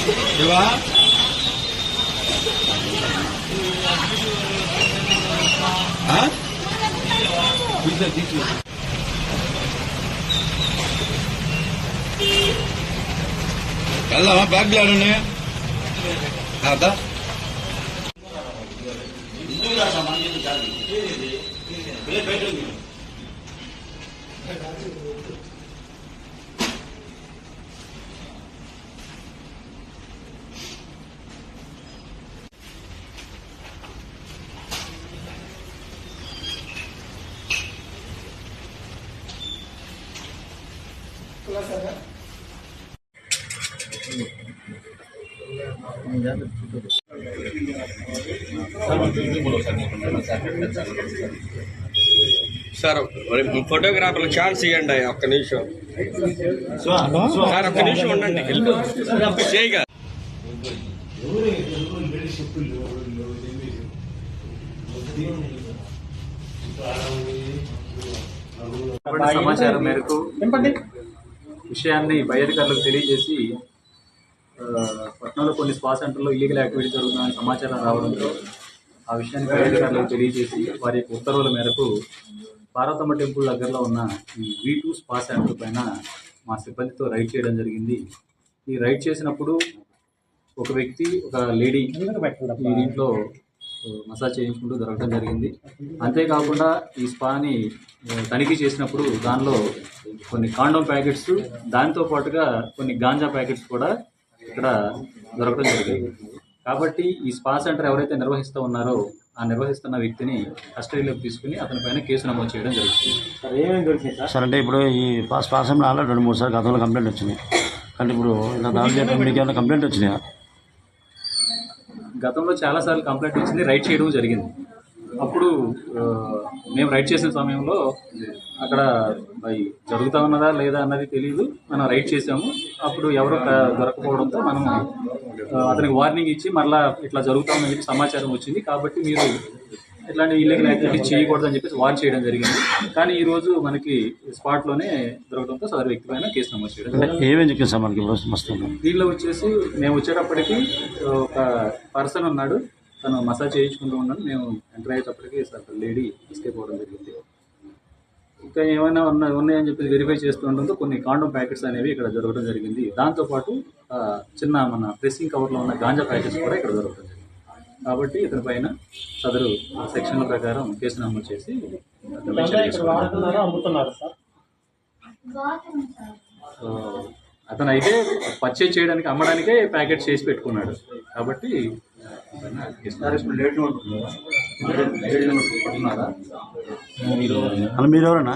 శివా వెళ్దామా బ్యాగ్లు ఆడున్నాయా sir ఫోటోగ్రాఫర్లు chance ఇవ్వండి ఒక్క నిమిషం సార్ ఒక్క నిమిషం ఉండండి చేయగా సమాచారం మేరకు విషయాన్ని పై అధికారులకు తెలియజేసి పట్టణంలో కొన్ని స్పా సెంటర్లో ఇల్లీగల్ యాక్టివిటీ జరుగుతుందని సమాచారం రావడంతో ఆ విషయాన్ని పై అధికారులకు తెలియజేసి వారి యొక్క ఉత్తర్వుల మేరకు పార్వతమ్మ టెంపుల్ దగ్గరలో ఉన్న ఈ V2 స్పా సెంటర్ పైన మా సిబ్బందితో రైడ్ చేయడం జరిగింది. ఈ రైడ్ చేసినప్పుడు ఒక వ్యక్తి ఒక లేడీ ఈ దీంట్లో మసాజ్ చేయించుకుంటూ దొరకడం జరిగింది. అంతేకాకుండా ఈ స్పాని తనిఖీ చేసినప్పుడు దానిలో కొన్ని కాండోమ్ ప్యాకెట్స్, దాంతో పాటుగా కొన్ని గాంజా ప్యాకెట్స్ కూడా ఇక్కడ దొరకడం జరిగింది. కాబట్టి ఈ స్పా సెంటర్ ఎవరైతే నిర్వహిస్తూ ఉన్నారో ఆ నిర్వహిస్తున్న వ్యక్తిని కస్టడీలోకి తీసుకుని అతని పైన కేసు నమోదు చేయడం జరుగుతుంది. సార్ అంటే ఇప్పుడు ఈ స్పా సెంటర్ ఆల్రెడీ 2-3 సార్లు గతంలో కంప్లైంట్ వచ్చినాయి, కానీ ఇప్పుడు ఇలా దాడి చేయడం మీకు ఏమైనా కంప్లైంట్ వచ్చినాయా? గతంలో చాలాసార్లు కంప్లైంట్ వచ్చింది, రైడ్ చేయడం జరిగింది. అప్పుడు మేము రైడ్ చేసిన సమయంలో అక్కడ జరుగుతూ ఉన్నదా లేదా అన్నది తెలియదు, మనం రైడ్ చేసాము. అప్పుడు ఎవరు దొరకపోవడంతో మనం అతనికి వార్నింగ్ ఇచ్చి మరలా ఇట్లా జరుగుతామని చెప్పి సమాచారం వచ్చింది, కాబట్టి మీరు ఇట్లాంటి ఇల్లీగల్ యాక్టివిటీ చేయకూడదని చెప్పేసి వార్న్ చేయడం జరిగింది. కానీ ఈరోజు మనకి స్పాట్లోనే దొరకడంతో సదరు వ్యక్తి పైన కేసు నమోదు చేయడం. ఏమేమి చెప్పింది సార్ మనకి దీనిలో వచ్చేసి మేము వచ్చేటప్పటికి ఒక పర్సన్ ఉన్నాడు, తను మసాజ్ చేయించుకుంటూ ఉన్నాడు. మేము ఎంటర్ అయ్యేటప్పటికి సార్ లేడీ ఎస్కేప్ అవ్వడం జరిగింది. ఇంకా ఏమైనా ఉన్నాయని చెప్పి వెరిఫై చేస్తూ ఉండడంతో కొన్ని కాండోమ్ ప్యాకెట్స్ అనేవి ఇక్కడ దొరకడం జరిగింది. దాంతోపాటు చిన్న మన ప్రెస్సింగ్ కవర్లో ఉన్న గాంజా ప్యాకెట్స్ కూడా ఇక్కడ దొరకడం జరిగింది. కాబట్టి ఇతని పైన సదరు సెక్షన్ల ప్రకారం కేసు నమోదు చేసి అతను అయితే పర్చేజ్ చేయడానికి అమ్మడానికే ప్యాకెట్ చేసి పెట్టుకున్నాడు. కాబట్టి మీరు ఎవరన్నా